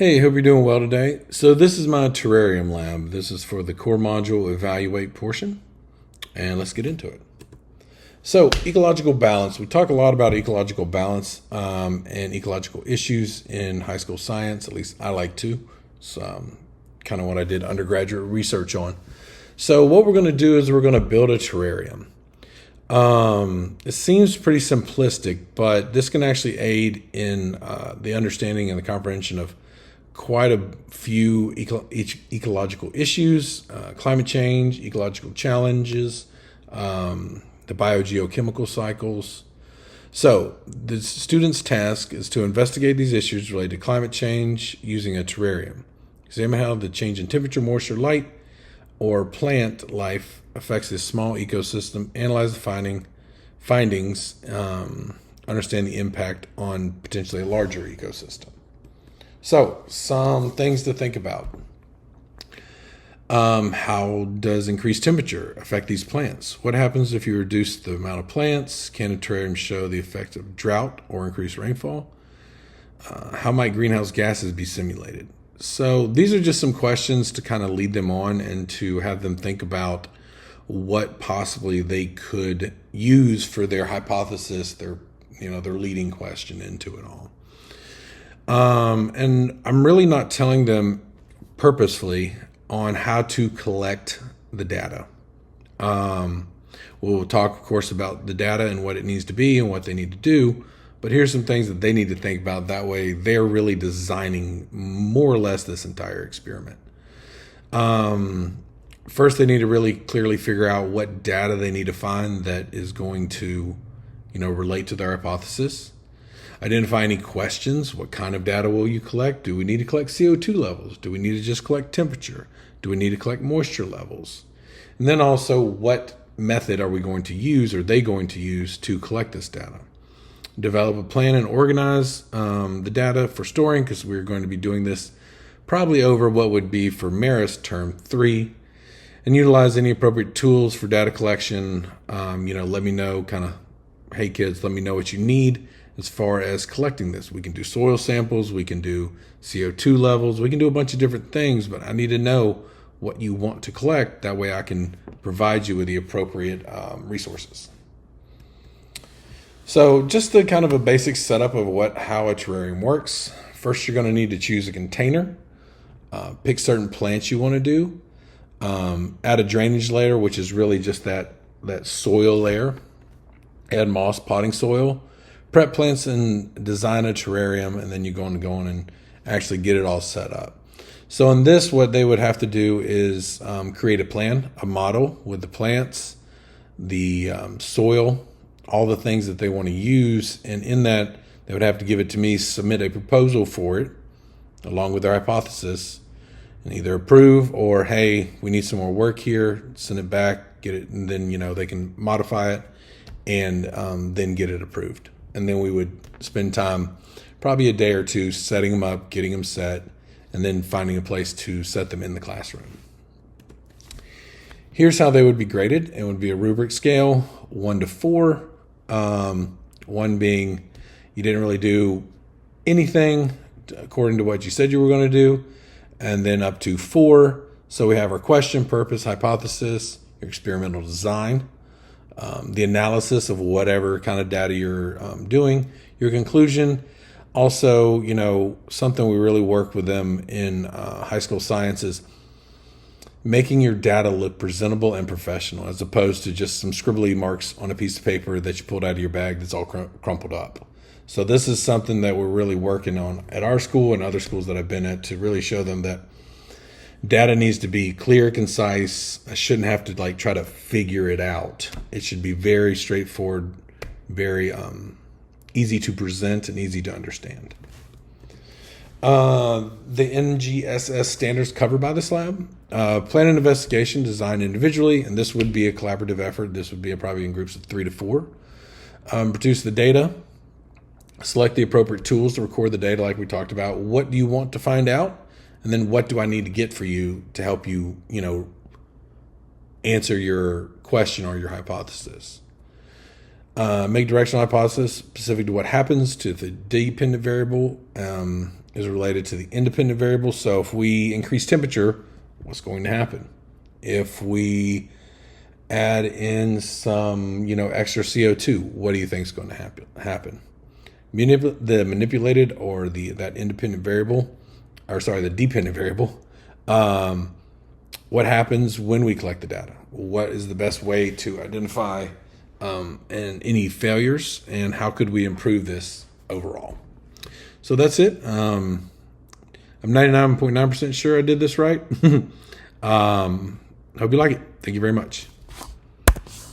Hey, hope you're doing well today. So this is my terrarium lab. This is for the core module evaluate portion, and let's get into it. So ecological balance. We talk a lot about ecological balance and ecological issues in high school science. At least I like to. It's kind of what I did undergraduate research on. So what we're going to do is we're going to build a terrarium. It seems pretty simplistic, but this can actually aid in the understanding and the comprehension of quite a few ecological issues, climate change, ecological challenges, the biogeochemical cycles. So the student's task is to investigate these issues related to climate change using a terrarium. Examine how the change in temperature, moisture, light, or plant life affects this small ecosystem. Analyze the findings, understand the impact on potentially a larger ecosystem. So, some things to think about. How does increased temperature affect these plants? What happens if you reduce the amount of plants? Can a terrarium show the effect of drought or increased rainfall? How might greenhouse gases be simulated? So, these are just some questions to kind of lead them on and to have them think about what possibly they could use for their hypothesis, their leading question into it all. And I'm really not telling them purposefully on how to collect the data. We'll talk, of course, about the data and what it needs to be and what they need to do. But here's some things that they need to think about. That way, they're really designing more or less this entire experiment. First, they need to really clearly figure out what data they need to find that is going to, relate to their hypothesis. Identify any questions. What kind of data will you collect? Do we need to collect CO2 levels? Do we need to just collect temperature? Do we need to collect moisture levels? And then also, what method are we going to use, or are they going to use to collect this data? Develop a plan and organize the data for storing, because we're going to be doing this probably over what would be for Maris term 3. And utilize any appropriate tools for data collection. Let me know hey kids, let me know what you need as far as collecting this. We can do soil samples, we can do CO2 levels, we can do a bunch of different things, but I need to know what you want to collect. That way I can provide you with the appropriate resources. So just the kind of a basic setup of how a terrarium works. First, you're going to need to choose a container, pick certain plants you want to do, add a drainage layer, which is really just that soil layer, add moss, potting soil, prep plants and design a terrarium, and then you're going to go in and actually get it all set up. So in this, what they would have to do is create a plan, a model with the plants, the soil, all the things that they want to use. And in that, they would have to give it to me, submit a proposal for it, along with their hypothesis, and either approve or, hey, we need some more work here, send it back, get it, and then, they can modify it and then get it approved. And then we would spend time, probably a day or two, setting them up, getting them set, and then finding a place to set them in the classroom. Here's how they would be graded. It would be a rubric scale, 1 to 4. 1 being you didn't really do anything according to what you said you were going to do, and then up to 4. So we have our question, purpose, hypothesis, your experimental design, the analysis of whatever kind of data you're doing, your conclusion. Also, something we really work with them in high school science is making your data look presentable and professional, as opposed to just some scribbly marks on a piece of paper that you pulled out of your bag that's all crumpled up. So this is something that we're really working on at our school and other schools that I've been at, to really show them that data needs to be clear, concise. I shouldn't have to try to figure it out. It should be very straightforward, very easy to present and easy to understand. The NGSS standards covered by this lab. Plan an investigation designed individually, and this would be a collaborative effort. This would be probably in groups of 3 to 4. Produce the data. Select the appropriate tools to record the data like we talked about. What do you want to find out? And then what do I need to get for you to help you, answer your question or your hypothesis? Make directional hypothesis specific to what happens to the dependent variable, is related to the independent variable. So if we increase temperature, what's going to happen? If we add in some, extra CO2, what do you think is going to happen? The manipulated or that independent variable, the dependent variable, what happens when we collect the data? What is the best way to identify and any failures, and how could we improve this overall? So that's it. I'm 99.9% sure I did this right. Hope you like it. Thank you very much.